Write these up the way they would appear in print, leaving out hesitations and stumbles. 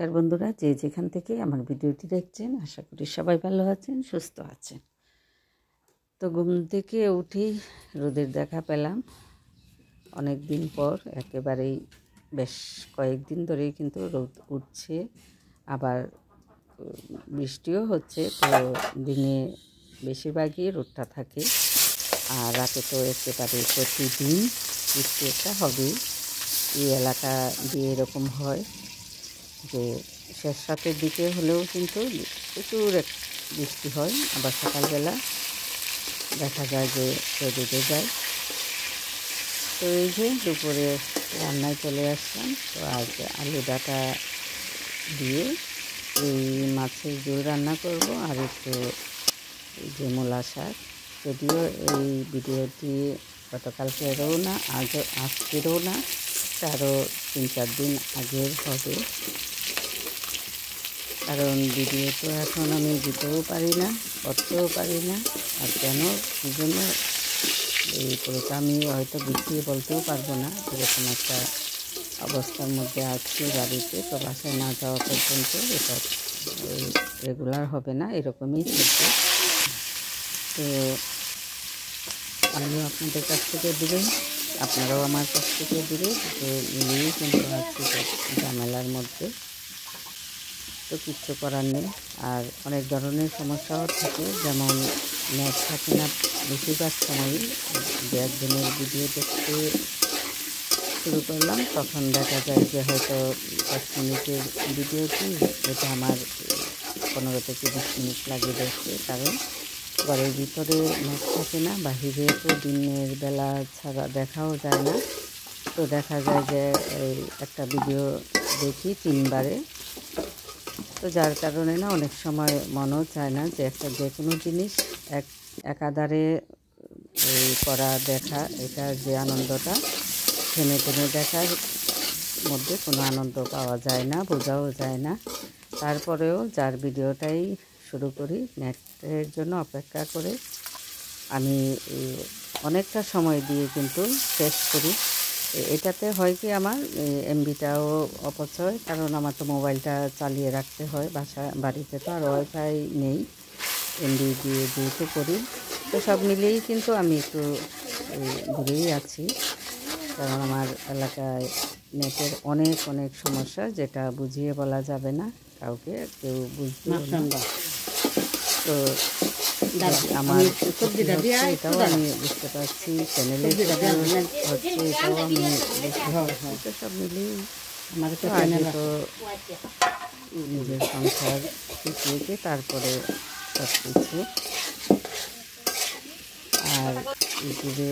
নমস্কার বন্ধুরা, যে যেখান থেকে আমার ভিডিওটি দেখছেন আশা করি সবাই ভালো আছেন, সুস্থ আছেন। তো ঘুম থেকে উঠেই রোদের দেখা পেলাম অনেক দিন পর। একেবারেই বেশ কয়েকদিন ধরেই কিন্তু রোদ উঠছে, আবার বৃষ্টিও হচ্ছে। তো দিনে বেশিরভাগই রোদটা থাকে, আর রাতে তো একেবারে প্রতিদিন বৃষ্টি একটা হবেই। এই এলাকা দিয়ে এরকম হয় যে শেষ রাতের দিকে হলেও কিন্তু প্রচুর বৃষ্টি হয়, আবার সকালবেলা দেখা যায় যে রোদ উঠে যায়। তো এই যে দুপুরে রান্নায় চলে আসলাম। তো আজ আলু ডাঁটা দিয়ে এই মাছের ঝোল রান্না করব, আর একটু এই যে মূলা শাক। যদিও এই ভিডিওটি গতকালকেরও না, আজকেরও না, আরও 3-4 দিন আগের হবে, কারণ ভিডিও তো এখন আমি দিতেও পারি না, করতেও পারি না। আর কেন কী জন্য এই পুরোটা আমি হয়তো গুছিয়ে বলতেও পারবো না। এরকম একটা অবস্থার মধ্যে আছি বাড়িতে। তো বাসায় না যাওয়া পর্যন্ত এটা রেগুলার হবে না, এরকমই থাকবে। তো আমিও আপনাদের কাছ থেকে দূরে, আপনারাও আমার কাছ থেকে দূরে, তো মিলিয়েই কিন্তু আছি ঝামেলার মধ্যে। তো কিচ্ছু করার নেই। আর অনেক ধরনের সমস্যাও থাকে, যেমন নেট থাকে না বেশিরভাগ সময়ই। দু একদিনের ভিডিও দেখতে শুরু করলাম, তখন দেখা যায় যে হয়তো 10 মিনিটের ভিডিওটি এটা আমার 15 থেকে 20 মিনিট লাগে দেখতে, কারণ ঘরের ভিতরে নেট থাকে না। বাহিরে তো দিনের বেলা ছাড়া দেখাও যায় না। তো দেখা যায় যে এই একটা ভিডিও দেখি 3 বারে। তো যার কারণে না অনেক সময় মনও চায় না যে যে কোনো জিনিস একাধারে করা দেখা, এটার যে আনন্দটা থেমে থেমে দেখার মধ্যে কোনো আনন্দ পাওয়া যায় না, বোঝাও যায় না। তারপরেও যার ভিডিওটাই শুরু করি, নেটের জন্য অপেক্ষা করে আমি অনেকটা সময় দিয়ে কিন্তু শেষ করি। এটাতে হয় কি, আমার এমবিটাও অপচয়, কারণ আমার তো মোবাইলটা চালিয়ে রাখতে হয়। বাড়িতে তো আর ওয়াইফাই নেই, এমবি দিয়ে যেহেতু করি। তো সব মিলিয়েই কিন্তু আমি একটু ঘুরেই আছি, কারণ আমার এলাকায় নেটের অনেক অনেক সমস্যা, যেটা বুঝিয়ে বলা যাবে না কাউকে, কেউ বুঝবে না। তো আমার এটাও আমি বুঝতে পারছি, চ্যানেলে হচ্ছে এটাও আমি বুঝতে পারছি। তো সব মিলিয়ে আমার তো আগে তো নিজের সংসার শিখিয়েছে, তারপরে সব কিছু। আর ইউটিউবে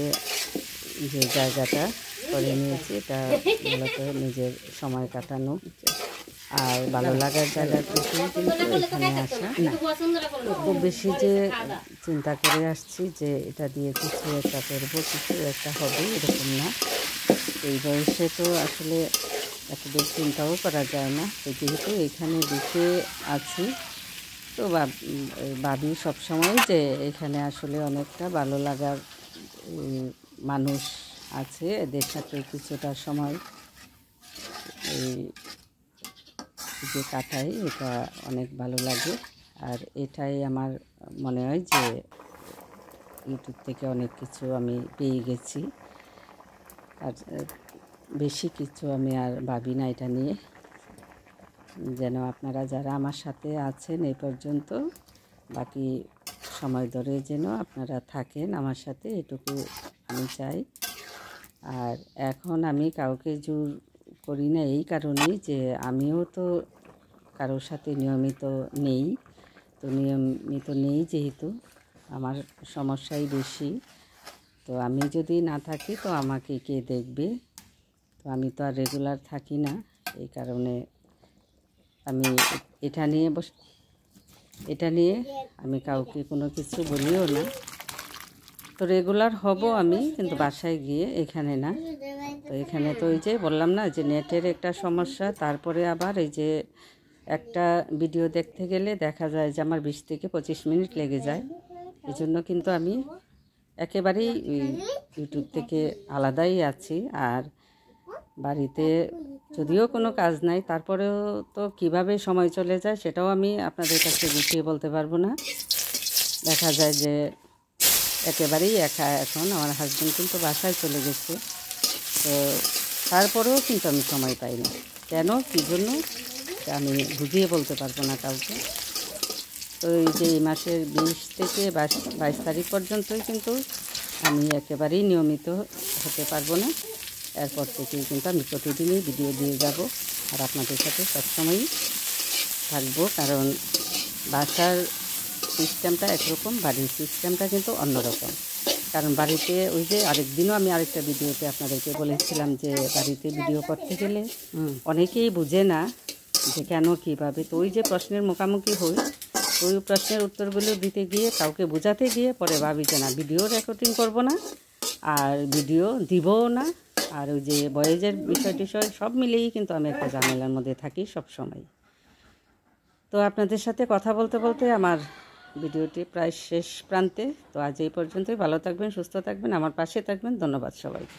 যে জায়গাটা করে নিয়েছি, এটা মূলত নিজের সময় কাটানো আর ভালো লাগার জায়গা থেকেই কিন্তু এখানে আসা। খুব বেশি যে চিন্তা করে আসছি যে এটা দিয়ে কিছু একটা করবো, কিছু একটা হবে, এরকম না। এই বয়সে তো আসলে এতদূর চিন্তাও করা যায় না। তো যেহেতু এখানে দেখে আছি, তো ভাবি সবসময় যে এখানে আসলে অনেকটা ভালো লাগার মানুষ আছে, এদের সাথে কিছুটা সময় যে কাটাই, এটা অনেক ভালো লাগে। আর এটাই আমার মনে হয় যে ইউটিউব থেকে অনেক কিছু আমি পেয়ে গেছি, আর বেশি কিছু আমি আর ভাবি না এটা নিয়ে। যেন আপনারা যারা আমার সাথে আছেন এই পর্যন্ত, বাকি সময় ধরে যেন আপনারা থাকেন আমার সাথে, এটুকু আমি চাই। আর এখন আমি কাউকে জোর করি না এই কারণেই যে আমিও তো কারোর সাথে নিয়মিত নেই। তো নিয়মিত নেই যেহেতু আমার সমস্যাই বেশি। তো আমি যদি না থাকি তো আমাকে কে দেখবে? তো আমি তো আর রেগুলার থাকি না, এই কারণে আমি এটা নিয়ে আমি কাউকে কোনো কিছু বলিও না। তো রেগুলার হব আমি, কিন্তু বাসায় গিয়ে, এখানে না। তো এখানে তো এই যে বললাম না যে নেটের একটা সমস্যা, তারপরে আবার এই যে একটা ভিডিও দেখতে গেলে দেখা যায় যে আমার 20 থেকে 25 মিনিট লেগে যায়। এই জন্য কিন্তু আমি একেবারেই ইউটিউব থেকে আলাদাই আছি। আর বাড়িতে যদিও কোনো কাজ নাই, তারপরেও তো কিভাবে সময় চলে যায় সেটাও আমি আপনাদের কাছে গুছিয়ে বলতে পারবো না। দেখা যায় যে একেবারেই একা, এখন আমার হাজব্যান্ড কিন্তু বাসায় চলে গেছে, তো তারপরেও কিন্তু আমি সময় পাই না। কেন, কী জন্য আমি বুঝিয়ে বলতে পারবো না কাউকে। তো এই যে এই মাসের 20 থেকে 22 তারিখ পর্যন্তই কিন্তু আমি একেবারেই নিয়মিত হতে পারবো না। এরপর থেকেই কিন্তু আমি প্রতিদিনই ভিডিও দিয়ে যাব আর আপনাদের সাথে সবসময়ই থাকবো, কারণ বাসার সিস্টেমটা একরকম, বাড়ির সিস্টেমটা কিন্তু অন্যরকম। কারণ বাড়িতে ওই যে আরেকদিনও আমি আরেকটা ভিডিওতে আপনাদেরকে বলেছিলাম যে বাড়িতে ভিডিও করতে গেলে অনেকেই বুঝে না যে কেন কীভাবে, তো ওই যে প্রশ্নের মুখোমুখি হই, ওই প্রশ্নের উত্তরগুলো দিতে গিয়ে কাউকে বোঝাতে গিয়ে পরে ভাবি যে না, ভিডিও রেকর্ডিং করব না আর ভিডিও দিবও না, আর ওই যে ভয়েসের বিষয় সব মিলেই কিন্তু আমি একটা ঝামেলার মধ্যে থাকি সব সময়। তো আপনাদের সাথে কথা বলতে বলতে আমার ভিডিওটি প্রায় শেষ প্রান্তে। তো আজ এই পর্যন্তই। ভালো থাকবেন, সুস্থ থাকবেন, আমার পাশে থাকবেন। ধন্যবাদ সবাইকে।